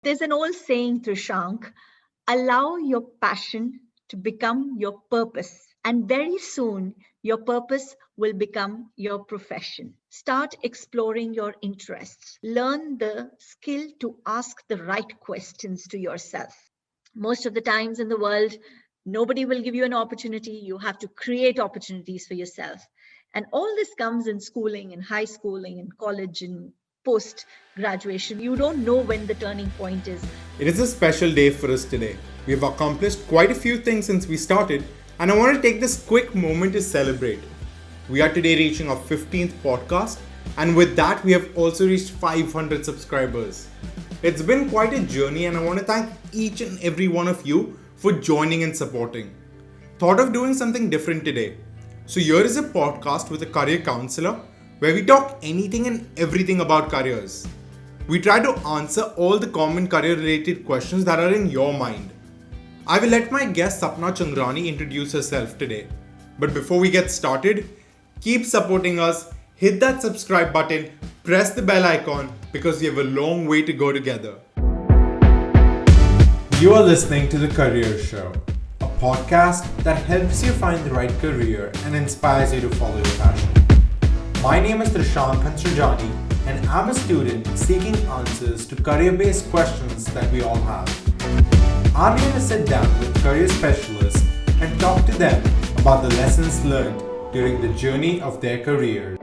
There's an old saying, Trishank, allow your passion to become your purpose. And very soon, your purpose will become your profession. Start exploring your interests. Learn the skill to ask the right questions to yourself. Most of the times in the world, nobody will give you an opportunity. You have to create opportunities for yourself. And all this comes in schooling, in high schooling, in college, in post graduation. You don't know when the turning point is. It is a special day for us today. We have accomplished quite a few things since we started, and I want to take this quick moment to celebrate. We are today reaching our 15th podcast, and with that, we have also reached 500 subscribers. It's been quite a journey, and I want to thank each and every one of you for joining and supporting. Thought of doing something different today. So, here is a podcast with a career counselor where we talk anything and everything about careers. We try to answer all the common career related questions that are in your mind. I will let my guest Sapna Chandrani introduce herself today. But before we get started, keep supporting us, hit that subscribe button, press the bell icon because we have a long way to go together. You are listening to The Career Show, a podcast that helps you find the right career and inspires you to follow your passion. My name is Trishank Hansrajani, and I'm a student seeking answers to career-based questions that we all have. I'm here to sit down with career specialists and talk to them about the lessons learned during the journey of their career.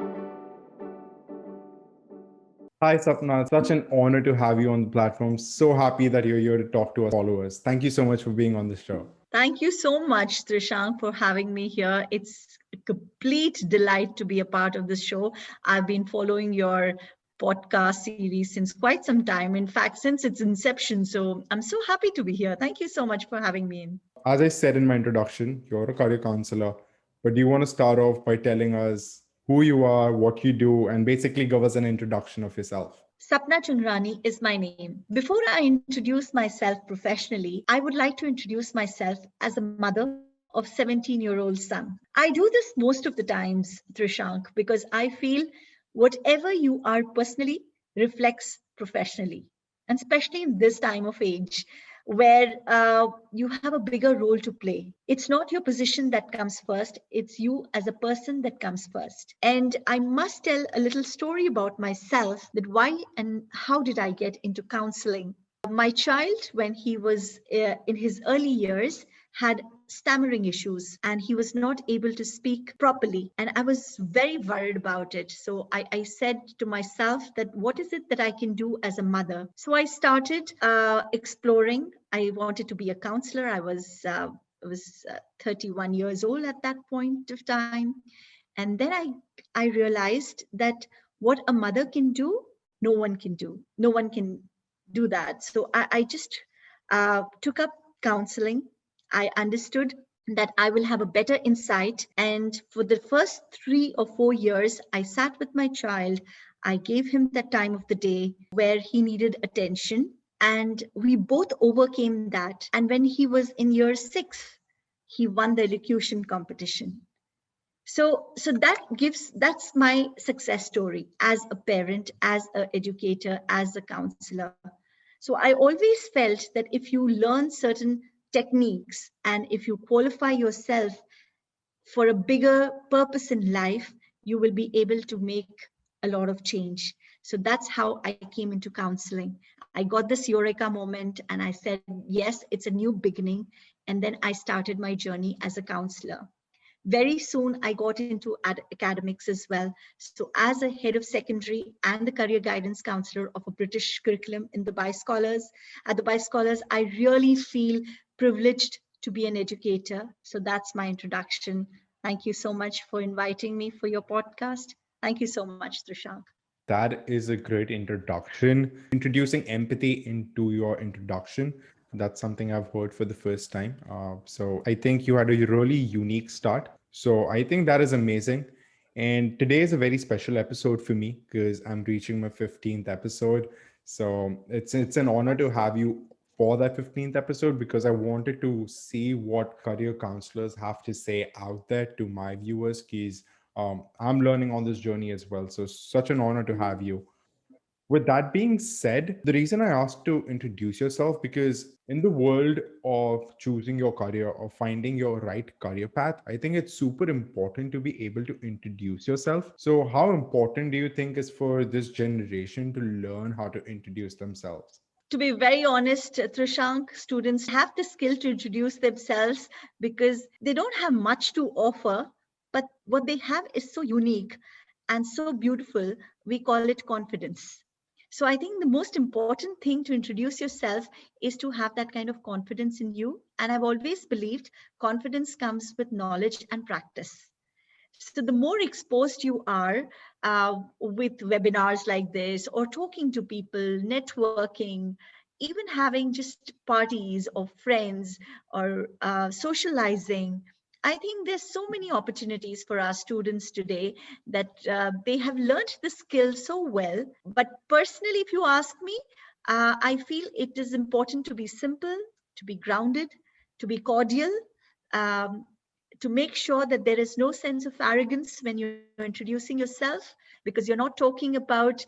Hi Sapna, it's such an honor to have you on the platform. So happy that you're here to talk to our followers. Thank you so much for being on the show. Thank you so much, Trishank, for having me here. It's a complete delight to be a part of this show. I've been following your podcast series since quite some time. In fact, since its inception. So I'm so happy to be here. Thank you so much for having me in. As I said in my introduction, you're a career counselor, but do you want to start off by telling us who you are, what you do, and basically give us an introduction of yourself? Sapna Chandrani is my name. Before I introduce myself professionally, I would like to introduce myself as a mother of 17-year-old son. I do this most of the times, Trishank, because I feel whatever you are personally reflects professionally, and especially in this time of age where you have a bigger role to play. It's not your position that comes first, it's you as a person that comes first. And I must tell a little story about myself, that why and how did I get into counseling. My child, when he was in his early years, had stammering issues and he was not able to speak properly. And I was very worried about it. So I said to myself that what is it that I can do as a mother? So I started exploring. I wanted to be a counselor. I was 31 years old at that point of time. And then I realized that what a mother can do, no one can do. No one can do that. So I just took up counseling. I understood that I will have a better insight. And for the first 3 or 4 years, I sat with my child. I gave him that time of the day where he needed attention. And we both overcame that. And when he was in year 6, he won the elocution competition. So that's my success story as a parent, as an educator, as a counselor. So I always felt that if you learn certain techniques and if you qualify yourself for a bigger purpose in life, you will be able to make a lot of change. So that's how I came into counseling. I got this eureka moment and I said, yes, it's a new beginning. And then I started my journey as a counselor. Very soon, I got into academics as well. So, as a head of secondary and the career guidance counselor of a British curriculum in the at the Bice Scholars, I really feel privileged to be an educator. So, that's my introduction. Thank you so much for inviting me for your podcast. Thank you so much, Trishank. That is a great introduction. Introducing empathy into your introduction. That's something I've heard for the first time. So I think you had a really unique start. So I think that is amazing. And today is a very special episode for me because I'm reaching my 15th episode. So it's an honor to have you for that 15th episode because I wanted to see what career counselors have to say out there to my viewers because I'm learning on this journey as well. So such an honor to have you. With that being said, the reason I asked to introduce yourself because in the world of choosing your career or finding your right career path, I think it's super important to be able to introduce yourself. So, how important do you think is for this generation to learn how to introduce themselves? To be very honest, Trishank, students have the skill to introduce themselves because they don't have much to offer, but what they have is so unique and so beautiful. We call it confidence. So I think the most important thing to introduce yourself is to have that kind of confidence in you. And I've always believed confidence comes with knowledge and practice. So the more exposed you are with webinars like this, or talking to people, networking, even having just parties or friends or socializing, I think there's so many opportunities for our students today that they have learned the skill so well. But personally, if you ask me, I feel it is important to be simple, to be grounded, to be cordial, um, to make sure that there is no sense of arrogance when you're introducing yourself, because you're not talking about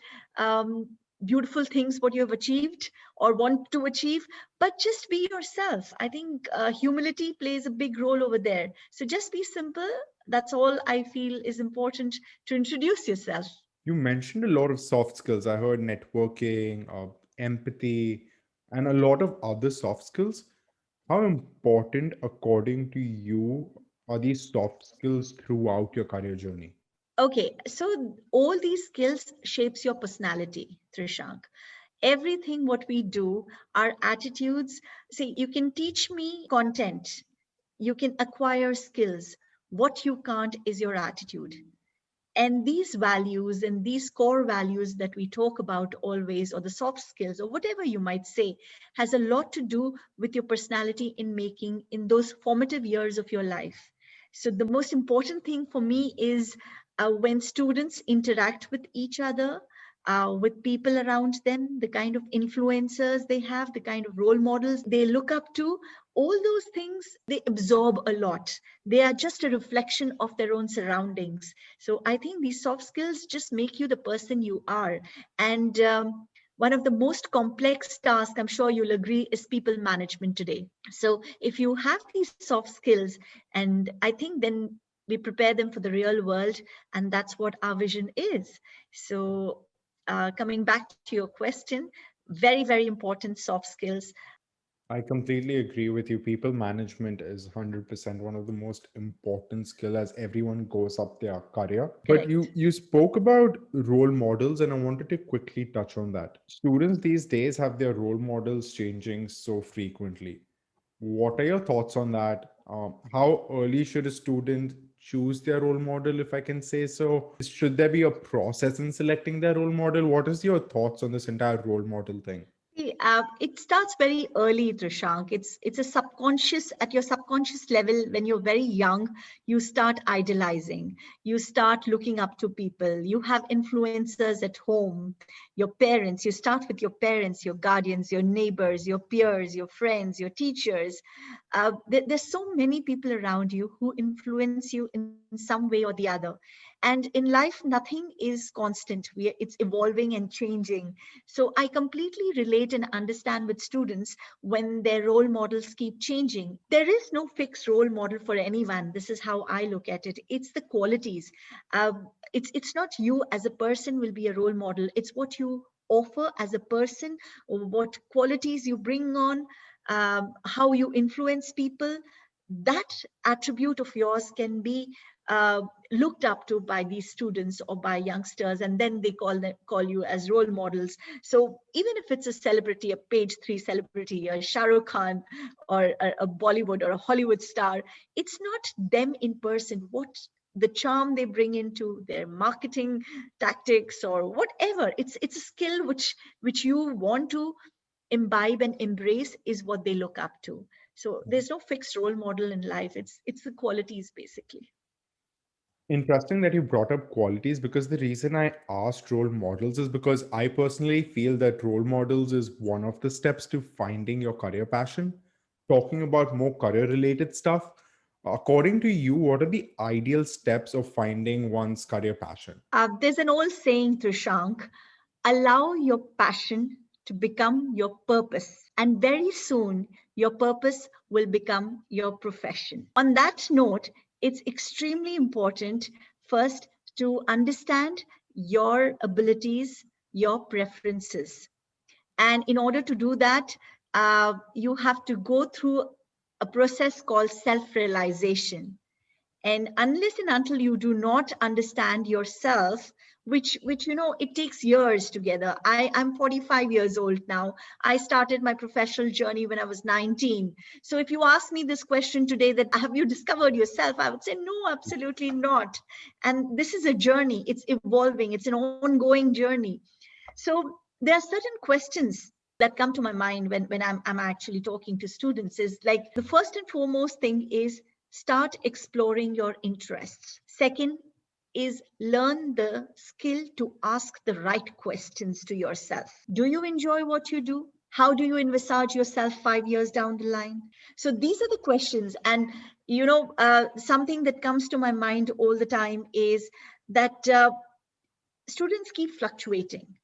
beautiful things what you have achieved or want to achieve, but just be yourself. I think humility plays a big role over there. So just be simple. That's all I feel is important to introduce yourself. You mentioned a lot of soft skills. I heard networking, empathy, and a lot of other soft skills. How important, according to you, are these soft skills throughout your career journey? Okay, so all these skills shapes your personality, Trishank. Everything what we do, our attitudes. See, you can teach me content, you can acquire skills. What you can't is your attitude. And these values and these core values that we talk about always, or the soft skills, or whatever you might say, has a lot to do with your personality in making in those formative years of your life. So the most important thing for me is when students interact with each other, with people around them, the kind of influencers they have, the kind of role models they look up to, all those things, they absorb a lot. They are just a reflection of their own surroundings. So I think these soft skills just make you the person you are. And one of the most complex tasks, I'm sure you'll agree, is people management today. So if you have these soft skills, and I think then we prepare them for the real world, and that's what our vision is. So coming back to your question, very, very important soft skills. I completely agree with you. People management is 100% one of the most important skill as everyone goes up their career. But Correct. you spoke about role models, and I wanted to quickly touch on that. Students these days have their role models changing so frequently. What are your thoughts on that? How early should a student choose their role model, if I can say so? Should there be a process in selecting their role model? What is your thoughts on this entire role model thing? See, it starts very early, Trishank. It's a subconscious, at your subconscious level. When you're very young, you start idolizing. You start looking up to people. You have influencers at home, your parents. You start with your parents, your guardians, your neighbors, your peers, your friends, your teachers. There's so many people around you who influence you in some way or the other. And in life, nothing is constant. It's evolving and changing. So I completely relate and understand with students when their role models keep changing. There is no fixed role model for anyone. This is how I look at it. It's the qualities. It's not you as a person will be a role model. It's what you offer as a person, or what qualities you bring on, how you influence people. That attribute of yours can be uh, looked up to by these students or by youngsters, and then they call you as role models. So even if it's a celebrity, a page 3 celebrity, a Shah Rukh Khan, or a Bollywood or a Hollywood star, it's not them in person. What the charm they bring into their marketing tactics or whatever, it's a skill which you want to imbibe and embrace, is what they look up to. So there's no fixed role model in life. It's the qualities basically. Interesting that you brought up qualities because the reason I asked role models is because I personally feel that role models is one of the steps to finding your career passion. Talking about more career related stuff, according to you, what are the ideal steps of finding one's career passion? There's an old saying, Trishank, Allow your passion to become your purpose. And very soon, your purpose will become your profession. On that note, it's extremely important first to understand your abilities, your preferences. And in order to do that, you have to go through a process called self realization. And unless and until you do not understand yourself, which it takes years together. I'm 45 years old now. I started my professional journey when I was 19. So if you ask me this question today, that have you discovered yourself, I would say no, absolutely not. And this is a journey. It's evolving. It's an ongoing journey. So there are certain questions that come to my mind when I'm actually talking to students. Is like, the first and foremost thing is start exploring your interests. Second is learn the skill to ask the right questions to yourself. Do you enjoy what you do? How do you envisage yourself 5 years down the line? So these are the questions. And something that comes to my mind all the time is that students keep fluctuating.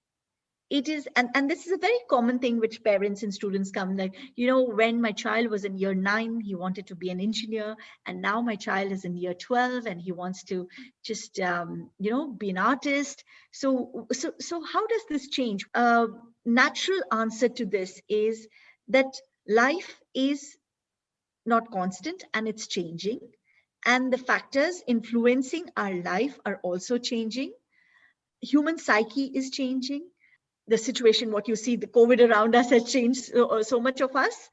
It is, and this is a very common thing which parents and students come, like, when my child was in year 9, he wanted to be an engineer, and now my child is in year 12 and he wants to just be an artist. So how does this change? Natural answer to this is that life is not constant and it's changing, and the factors influencing our life are also changing. Human psyche is changing. The situation, what you see, the COVID around us has changed so much of us.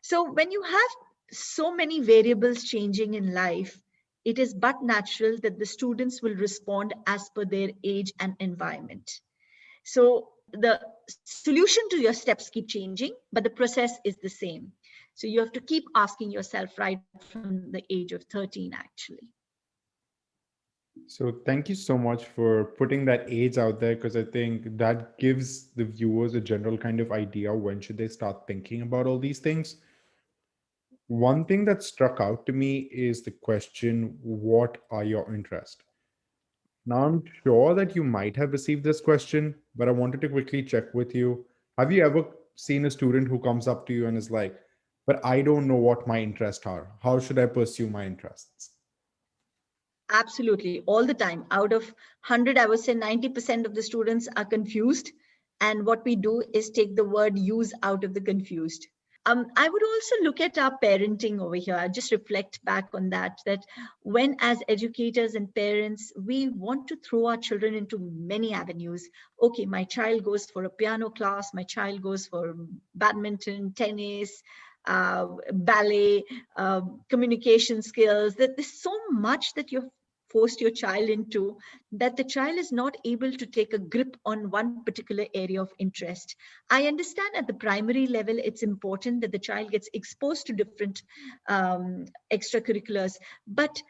So when you have so many variables changing in life, it is but natural that the students will respond as per their age and environment. So the solution to your steps keep changing, but the process is the same. So you have to keep asking yourself right from the age of 13, actually. So thank you so much for putting that age out there, because I think that gives the viewers a general kind of idea when should they start thinking about all these things. One thing that struck out to me is the question, what are your interests? Now, I'm sure that you might have received this question, but I wanted to quickly check with you. Have you ever seen a student who comes up to you and is like, but I don't know what my interests are. How should I pursue my interests? Absolutely, all the time. Out of 100, I would say 90% of the students are confused. And what we do is take the word use out of the confused. I would also look at our parenting over here. I just reflect back on that when as educators and parents, we want to throw our children into many avenues. Okay, my child goes for a piano class, my child goes for badminton, tennis, ballet, communication skills. That there's so much that you've forced your child into, that the child is not able to take a grip on one particular area of interest. I understand at the primary level, it's important that the child gets exposed to different extracurriculars. But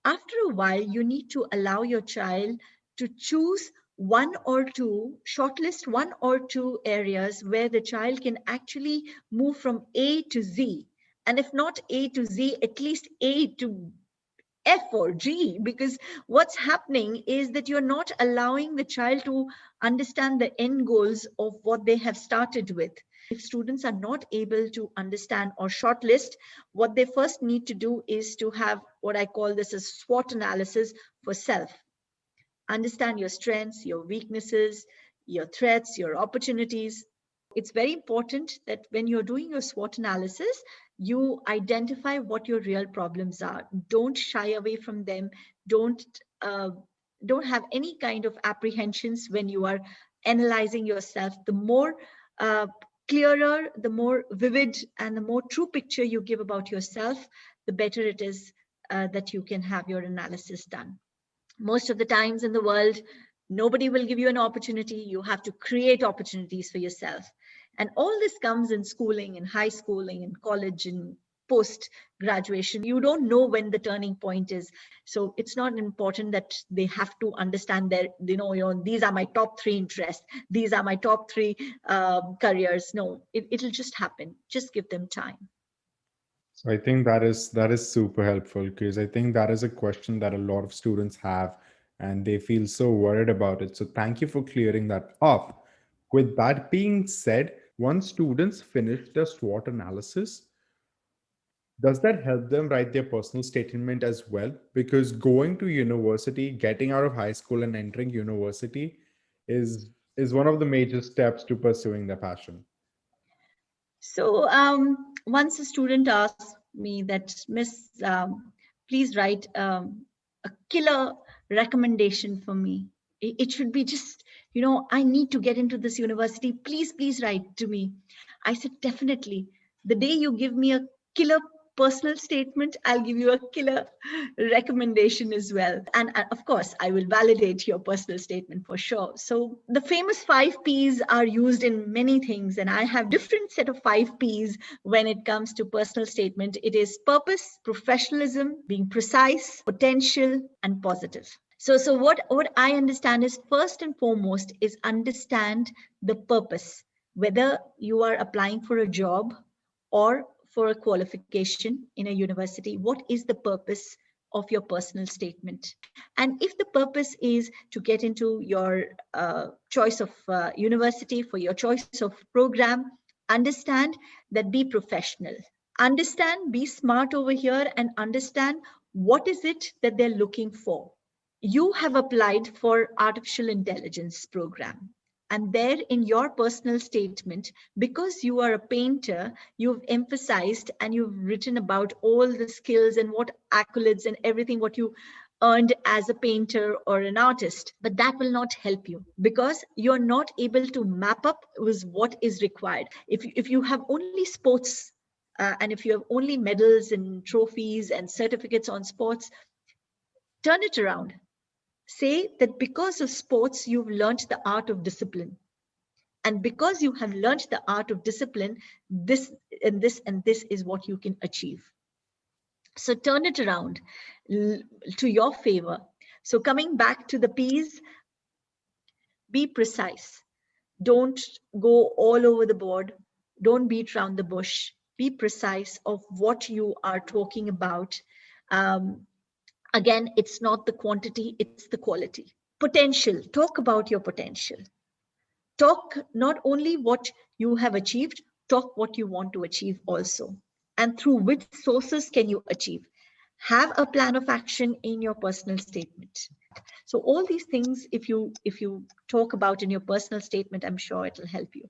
after a while, you need to allow your child to choose shortlist one or two areas where the child can actually move from A to Z. And if not A to Z, at least A to F or G, because what's happening is that you're not allowing the child to understand the end goals of what they have started with. If students are not able to understand or shortlist, what they first need to do is to have what I call this as SWOT analysis for self. Understand your strengths, your weaknesses, your threats, your opportunities. It's very important that when you're doing your SWOT analysis, you identify what your real problems are. Don't shy away from them. Don't uh, don't have any kind of apprehensions when you are analyzing yourself. The more uh, clearer, the more vivid, and the more true picture you give about yourself, the better it is that you can have your analysis done. Most of the times in the world, nobody will give you an opportunity. You have to create opportunities for yourself. And all this comes in schooling, in high schooling, in college, in post graduation. You don't know when the turning point is. So it's not important that they have to understand their, these are my top 3 interests. These are my top 3 careers. No, it'll just happen. Just give them time. So I think that is super helpful, because I think that is a question that a lot of students have and they feel so worried about it. So thank you for clearing that up. With that being said, once students finish the SWOT analysis, does that help them write their personal statement as well? Because going to university, getting out of high school and entering university is one of the major steps to pursuing their passion. So once a student asked me that, Miss, please write a killer recommendation for me. It should be just, I need to get into this university. Please write to me. I said, definitely. The day you give me a killer personal statement, I'll give you a killer recommendation as well. And of course, I will validate your personal statement for sure. So the famous 5 Ps are used in many things, and I have different set of 5 Ps when it comes to personal statement. It is purpose, professionalism, being precise, potential, and positive. So what I understand is, first and foremost, is understand the purpose, whether you are applying for a job or for a qualification in a university. What is the purpose of your personal statement? And if the purpose is to get into your choice of university, for your choice of program, understand that be professional. Understand, be smart over here, and understand what is it that they're looking for. You have applied for artificial intelligence program, and there in your personal statement, because you are a painter, you've emphasized and you've written about all the skills and what accolades and everything what you earned as a painter or an artist. But that will not help you, because you're not able to map up with what is required. If you have only sports, and if you have only medals and trophies and certificates on sports, turn it around. Say that because of sports, you've learned the art of discipline. And because you have learned the art of discipline, this and this and this is what you can achieve. So turn it around to your favor. So coming back to the P's, be precise. Don't go all over the board. Don't beat around the bush. Be precise of what you are talking about. Um, Again, it's not the quantity, it's the quality. Potential. Talk about your potential. Talk not only what you have achieved, talk what you want to achieve also. And through which sources can you achieve? Have a plan of action in your personal statement. So all these things, if you talk about in your personal statement, I'm sure it'll help you.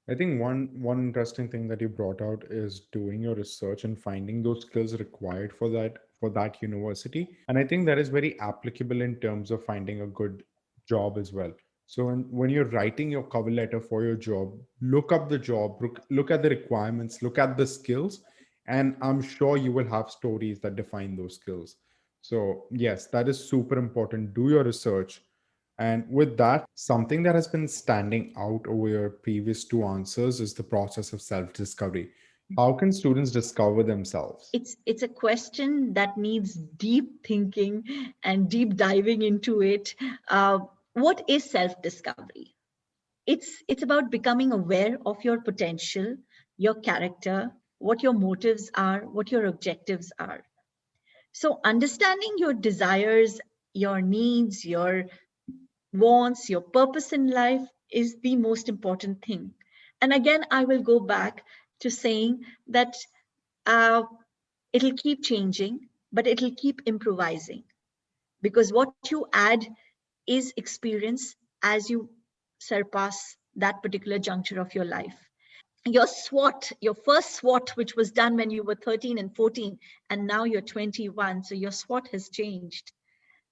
I think one interesting thing that you brought out is doing your research and finding those skills required for that university. And I think that is very applicable in terms of finding a good job as well. So when you're writing your cover letter for your job, look up the job, look at the requirements, look at the skills, and I'm sure you will have stories that define those skills. So yes, that is super important. Do your research, and with that, something that has been standing out over your previous two answers is the process of self discovery. How can students discover themselves? It's a question that needs deep thinking and deep diving into it. What is self discovery? It's about becoming aware of your potential, your character, what your motives are, what your objectives are. So understanding your desires, your needs, your wants, your purpose in life is the most important thing. And again, I will go back to saying that uh, it'll keep changing, but it'll keep improvising, because what you add is experience as you surpass that particular juncture of your life. Your SWOT, your first SWOT, which was done when you were 13 and 14, and now you're 21. So your SWOT has changed.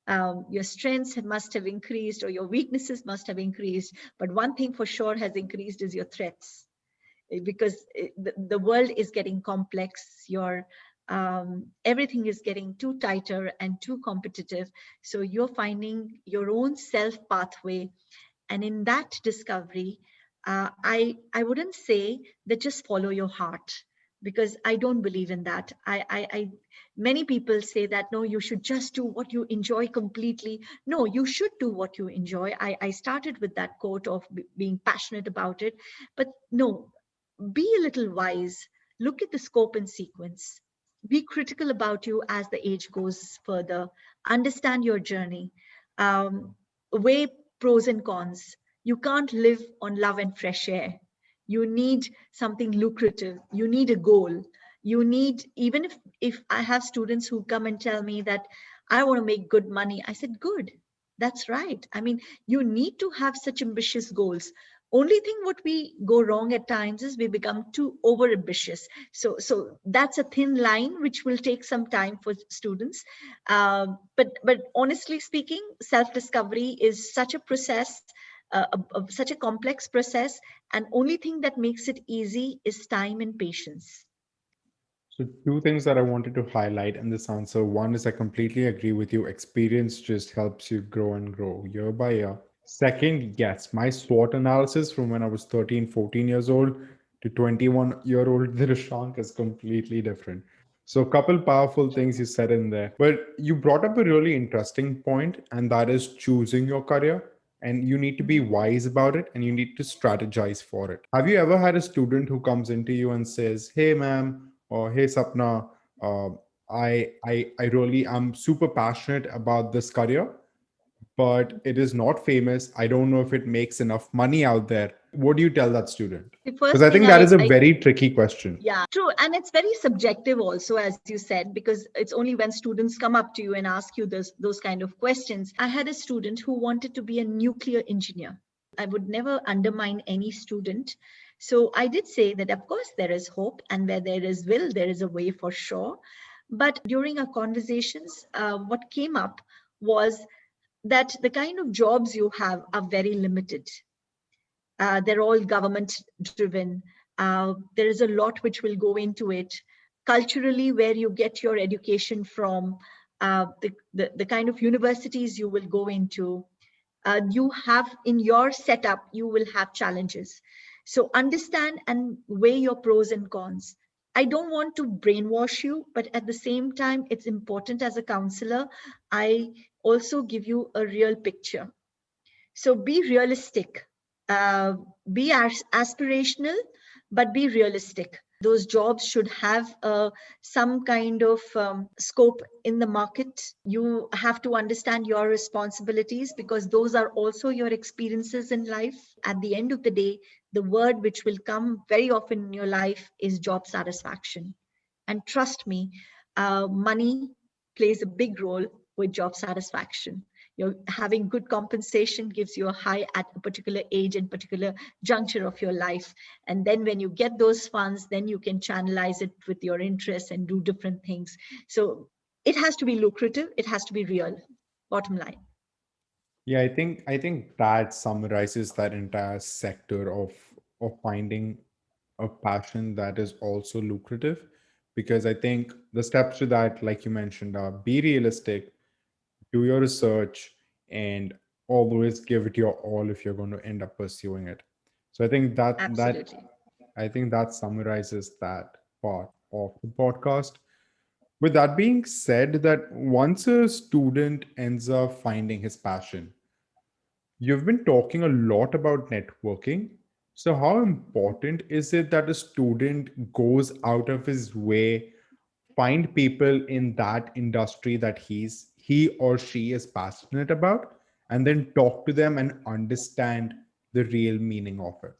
Your strengths must have increased, or your weaknesses must have increased. But one thing for sure has increased is your threats, because the world is getting complex. Your everything is getting too tighter and too competitive. So you're finding your own self pathway, and in that discovery, I wouldn't say that just follow your heart, because I don't believe in that. I many people say that no, you should just do what you enjoy completely. No, you should do what you enjoy. I started with that quote of being passionate about it, but no, be a little wise. Look at the scope and sequence. Be critical about you as the age goes further. Understand your journey. Weigh pros and cons. You can't live on love and fresh air. You need something lucrative. You need a goal. You need, even if I have students who come and tell me that I want to make good money, I said, good. That's right. I mean, you need to have such ambitious goals. Only thing what we go wrong at times is we become too over ambitious. So that's a thin line which will take some time for students. But honestly speaking, self discovery is such a process, such a complex process, and only thing that makes it easy is time and patience. So, two things that I wanted to highlight in this answer. One is I completely agree with you. Experience just helps you grow and grow year by year. Second, yes, my SWOT analysis from when I was 13, 14 years old to 21-year-old Dirshank is completely different. So, a couple powerful things you said in there. But you brought up a really interesting point, and that is choosing your career. And you need to be wise about it and you need to strategize for it. Have you ever had a student who comes into you and says, "Hey, ma'am," or "Hey, Sapna, uh, I really am super passionate about this career, but it is not famous. I don't know if it makes enough money out there." What do you tell that student? The Because first I thing think that is a very tricky question. yeah, true. And it's very subjective also, as you said, because it's only when students come up to you and ask you those kind of questions. I had a student who wanted to be a nuclear engineer. I would never undermine any student. So I did say that, of course, there is hope, and where there is will, there is a way for sure. But during our conversations, what came up was that the kind of jobs you have are very limited. They're all government driven. There is a lot which will go into it. Culturally, where you get your education from, the kind of universities you will go into, you have in your setup, you will have challenges. So understand and weigh your pros and cons. I don't want to brainwash you, but at the same time, it's important as a counselor, I also give you a real picture. So be realistic, uh, be aspirational, but be realistic. Those jobs should have some kind of scope in the market. You have to understand your responsibilities because those are also your experiences in life. At the end of the day, the word which will come very often in your life is job satisfaction. And trust me, money plays a big role with job satisfaction. You're having good compensation gives you a high at a particular age and particular juncture of your life. And then when you get those funds, then you can channelize it with your interests and do different things. So it has to be lucrative. It has to be real. Bottom line. Yeah, I think that summarizes that entire sector of finding a passion that is also lucrative. Because I think the steps to that, like you mentioned, are be realistic, do your research, and always give it your all if you're going to end up pursuing it. So Absolutely. I think that summarizes that part of the podcast. With that being said, that once a student ends up finding his passion, you've been talking a lot about networking. So, how important is it that a student goes out of his way, find people in that industry that he or she is passionate about, and then talk to them and understand the real meaning of it?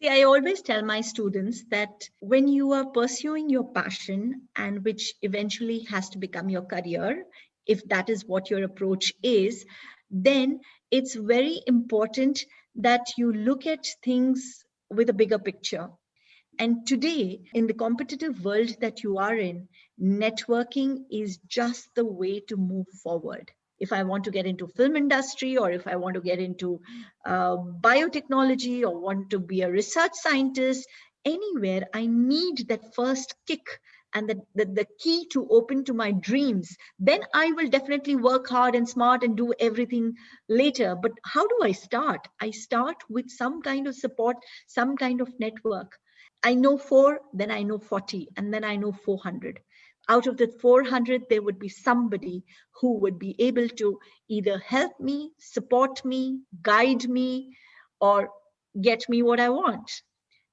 See, I always tell my students that when you are pursuing your passion and which eventually has to become your career, if that is what your approach is, then it's very important that you look at things with a bigger picture. And today, in the competitive world that you are in, networking is just the way to move forward. If I want to get into film industry, or if I want to get into biotechnology, or want to be a research scientist, anywhere, I need that first kick and the key to open to my dreams. Then I will definitely work hard and smart and do everything later. But how do I start? I start with some kind of support, some kind of network. I know four, then I know 40, and then I know 400. Out of the 400, there would be somebody who would be able to either help me, support me, guide me, or get me what I want.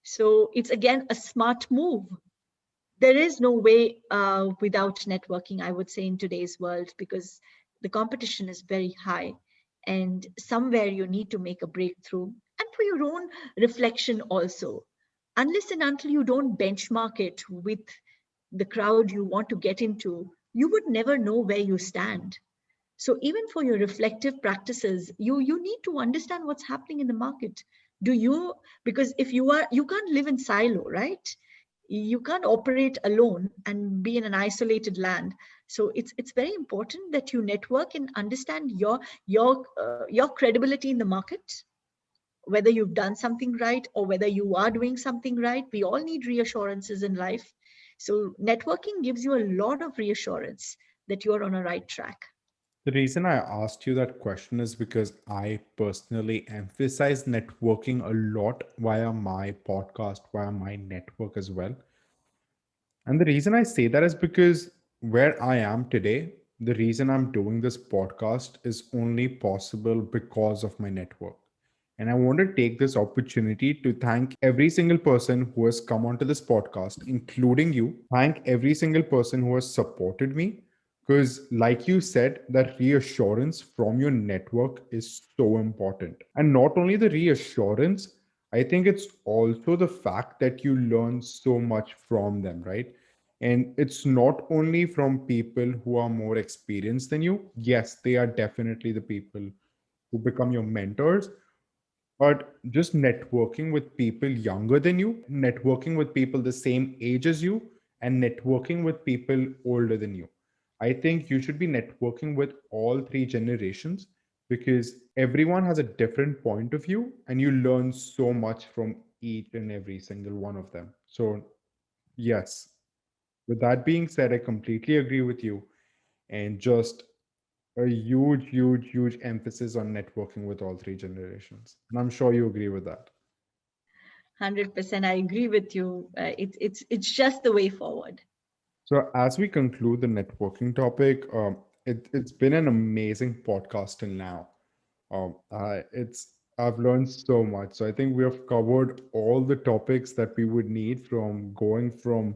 So it's again a smart move. There is no way without networking, I would say, in today's world, because the competition is very high. and somewhere you need to make a breakthrough, and for your own reflection also. Unless and until you don't benchmark it with the crowd you want to get into, you would never know where you stand. So even for your reflective practices, you need to understand what's happening in the market. Do you, because if you are, you can't live in silo, right? You can't operate alone and be in an isolated land. So it's very important that you network and understand your credibility in the market, whether you've done something right or whether you are doing something right. We all need reassurances in life. So networking gives you a lot of reassurance that you're on a right track. The reason I asked you that question is because I personally emphasize networking a lot via my podcast, via my network as well. And the reason I say that is because where I am today, the reason I'm doing this podcast is only possible because of my network. And I want to take this opportunity to thank every single person who has come onto this podcast, including you. Thank every single person who has supported me. Because, like you said, that reassurance from your network is so important. And not only the reassurance, I think it's also the fact that you learn so much from them, right? And it's not only from people who are more experienced than you. Yes, they are definitely the people who become your mentors, but just networking with people younger than you, networking with people the same age as you, and networking with people older than you. I think you should be networking with all three generations because everyone has a different point of view and you learn so much from each and every single one of them. So, yes, with that being said, I completely agree with you. And just a huge, huge, huge emphasis on networking with all three generations. And I'm sure you agree with that. 100%, I agree with you. It's just the way forward. So, as we conclude the networking topic, it's been an amazing podcast till now. I've learned so much. So, I think we have covered all the topics that we would need from going from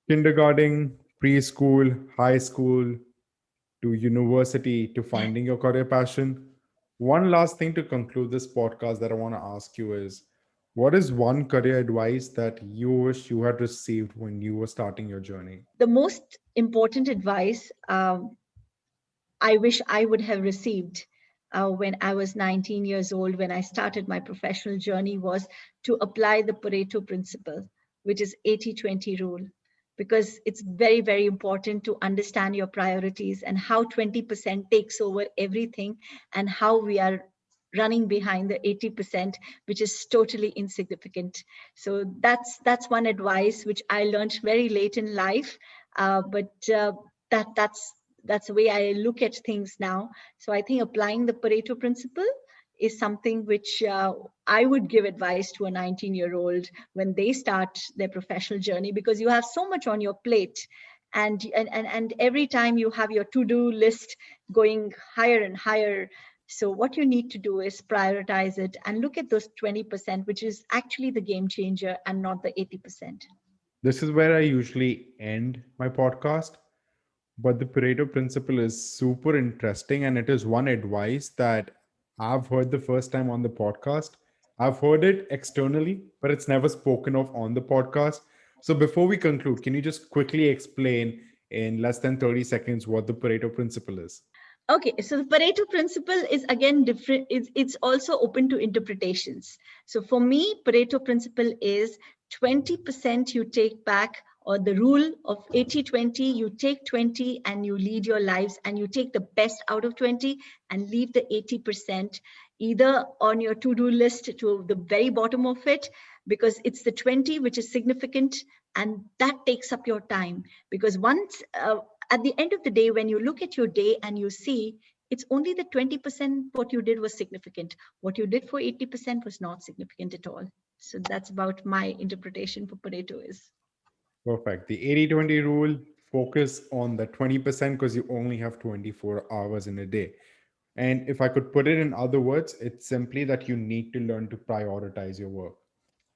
kindergarten, preschool, high school, to university, to finding your career passion. One last thing to conclude this podcast that I want to ask you is what is one career advice that you wish you had received when you were starting your journey? The most important advice I wish I would have received when I was 19 years old, when I started my professional journey, was to apply the Pareto principle, which is 80-20 rule, because it's very, very important to understand your priorities and how 20% takes over everything and how we are running behind the 80%, which is totally insignificant. So that's one advice which I learned very late in life, but that's the way I look at things now. So I think applying the Pareto principle is something which I would give advice to a 19-year-old when they start their professional journey, because you have so much on your plate. And every time you have your to-do list going higher and higher. So what you need to do is prioritize it and look at those 20%, which is actually the game changer and not the 80%. This is where I usually end my podcast. But the Pareto principle is super interesting, and it is one advice that I've heard the first time on the podcast. I've heard it externally, but it's never spoken of on the podcast. So before we conclude, can you just quickly explain in less than 30 seconds what the Pareto principle is? Okay, so the Pareto principle is again different. It's also open to interpretations. So for me, Pareto principle is 20% you take back, or the rule of 80-20, you take 20 and you lead your lives and you take the best out of 20 and leave the 80% either on your to-do list to the very bottom of it, because it's the 20 which is significant, and that takes up your time. Because once at the end of the day, when you look at your day and you see it's only the 20% what you did was significant. What you did for 80% was not significant at all. So that's about my interpretation for Pareto is. Perfect. The 80-20 rule, focus on the 20% because you only have 24 hours in a day. And if I could put it in other words, it's simply that you need to learn to prioritize your work.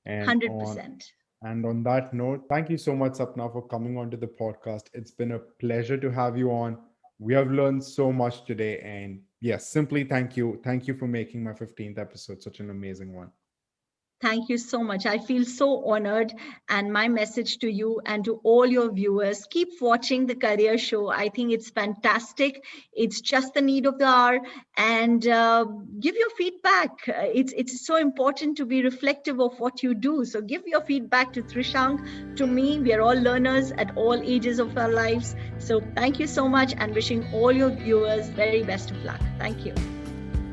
And on 100%. and on that note, thank you so much, Sapna, for coming onto the podcast. It's been a pleasure to have you on. We have learned so much today. And yes, simply thank you. Thank you for making my 15th episode such an amazing one. Thank you so much. I feel so honored. And my message to you and to all your viewers, keep watching the Career Show. I think it's fantastic. It's just the need of the hour. And give your feedback. It's so important to be reflective of what you do. So give your feedback to Trishank, to me. We are all learners at all ages of our lives. So thank you so much, and wishing all your viewers very best of luck. Thank you.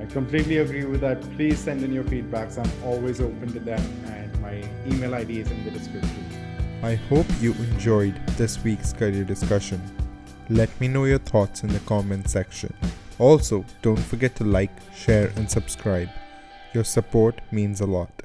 I completely agree with that. Please send in your feedbacks. I'm always open to them, and my email ID is in the description. I hope you enjoyed this week's career discussion. Let me know your thoughts in the comment section. Also, don't forget to like, share, and subscribe. Your support means a lot.